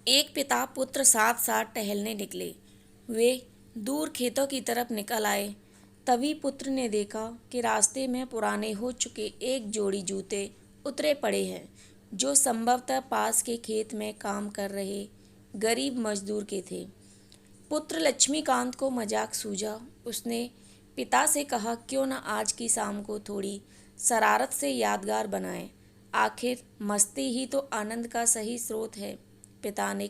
एक पिता पुत्र साथ साथ टहलने निकले। वे दूर खेतों की तरफ निकल आए। तभी पुत्र ने देखा कि रास्ते में पुराने हो चुके एक जोड़ी जूते उतरे पड़े हैं, जो संभवतः पास के खेत में काम कर रहे गरीब मजदूर के थे। पुत्र लक्ष्मीकांत को मजाक सूझा। उसने पिता से कहा, क्यों न आज की शाम को थोड़ी शरारत से यादगार बनाएं। आखिर मस्ती ही तो आनंद का सही स्रोत है। पिता ने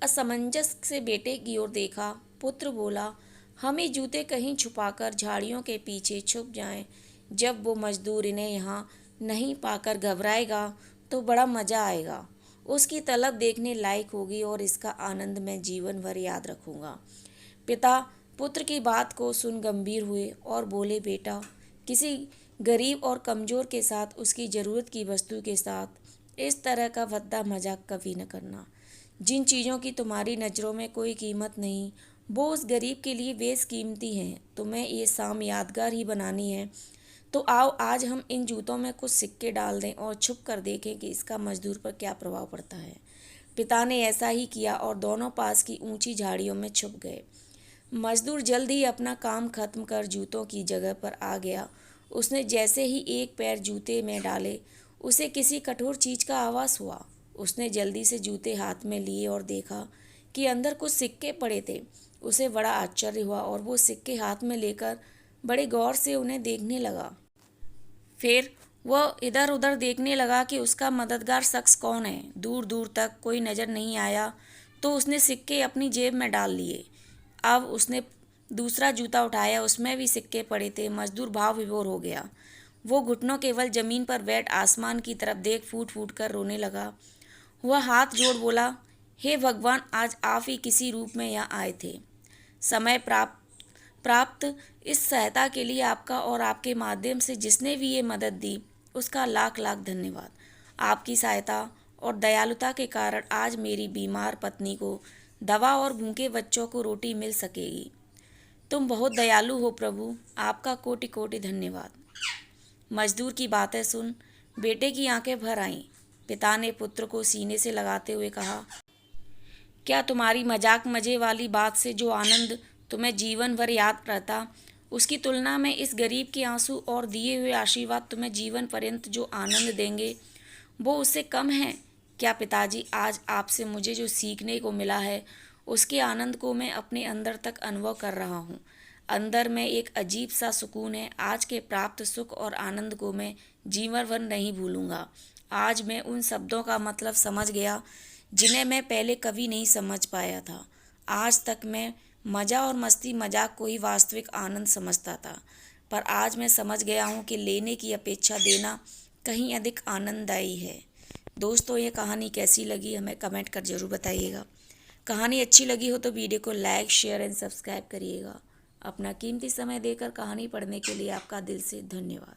असमंजस से बेटे की ओर देखा। पुत्र बोला, हम ये जूते कहीं छुपाकर झाड़ियों के पीछे छुप जाएं। जब वो मजदूर इन्हें यहाँ नहीं पाकर घबराएगा तो बड़ा मज़ा आएगा। उसकी तलब देखने लायक होगी और इसका आनंद मैं जीवन भर याद रखूंगा। पिता पुत्र की बात को सुन गंभीर हुए और बोले, बेटा, किसी गरीब और कमज़ोर के साथ, उसकी ज़रूरत की वस्तु के साथ इस तरह का भद्दा मजाक कभी न करना। जिन चीज़ों की तुम्हारी नज़रों में कोई कीमत नहीं, वो उस गरीब के लिए बेशकीमती हैं। तुम्हें ये शाम यादगार ही बनानी है तो आओ आज हम इन जूतों में कुछ सिक्के डाल दें और छुप कर देखें कि इसका मजदूर पर क्या प्रभाव पड़ता है। पिता ने ऐसा ही किया और दोनों पास की ऊंची झाड़ियों में छुप गए। मजदूर जल्द ही अपना काम खत्म कर जूतों की जगह पर आ गया। उसने जैसे ही एक पैर जूते में डाले, उसे किसी कठोर चीज का आभास हुआ। उसने जल्दी से जूते हाथ में लिए और देखा कि अंदर कुछ सिक्के पड़े थे। उसे बड़ा आश्चर्य हुआ और वो सिक्के हाथ में लेकर बड़े गौर से उन्हें देखने लगा। फिर वह इधर उधर देखने लगा कि उसका मददगार शख्स कौन है। दूर दूर तक कोई नज़र नहीं आया तो उसने सिक्के अपनी जेब में डाल लिए। अब उसने दूसरा जूता उठाया, उसमें भी सिक्के पड़े थे। मजदूर भाव विभोर हो गया। वो घुटनों केवल जमीन पर बैठ आसमान की तरफ देख फूट फूट कर रोने लगा। वह हाथ जोड़ बोला, हे भगवान, आज आप ही किसी रूप में यहाँ आए थे। समय प्राप्त इस सहायता के लिए आपका और आपके माध्यम से जिसने भी ये मदद दी, उसका लाख लाख धन्यवाद। आपकी सहायता और दयालुता के कारण आज मेरी बीमार पत्नी को दवा और भूखे बच्चों को रोटी मिल सकेगी। तुम बहुत दयालु हो प्रभु, आपका कोटि कोटि धन्यवाद। मजदूर की बातें सुन बेटे की आंखें भर आईं। पिता ने पुत्र को सीने से लगाते हुए कहा, क्या तुम्हारी मजाक मजे वाली बात से जो आनंद तुम्हें जीवन भर याद रहता, उसकी तुलना में इस गरीब के आंसू और दिए हुए आशीर्वाद तुम्हें जीवन पर्यंत जो आनंद देंगे, वो उससे कम है क्या? पिताजी, आज आपसे मुझे जो सीखने को मिला है, उसके आनंद को मैं अपने अंदर तक अनुभव कर रहा हूँ। अंदर में एक अजीब सा सुकून है। आज के प्राप्त सुख और आनंद को मैं जीवन भर नहीं भूलूंगा। आज मैं उन शब्दों का मतलब समझ गया जिन्हें मैं पहले कभी नहीं समझ पाया था। आज तक मैं मज़ा और मस्ती मजाक को ही वास्तविक आनंद समझता था, पर आज मैं समझ गया हूँ कि लेने की अपेक्षा देना कहीं अधिक आनंददायी है। दोस्तों, ये कहानी कैसी लगी हमें कमेंट कर ज़रूर बताइएगा। कहानी अच्छी लगी हो तो वीडियो को लाइक, शेयर एंड सब्सक्राइब करिएगा। अपना कीमती समय देकर कहानी पढ़ने के लिए आपका दिल से धन्यवाद।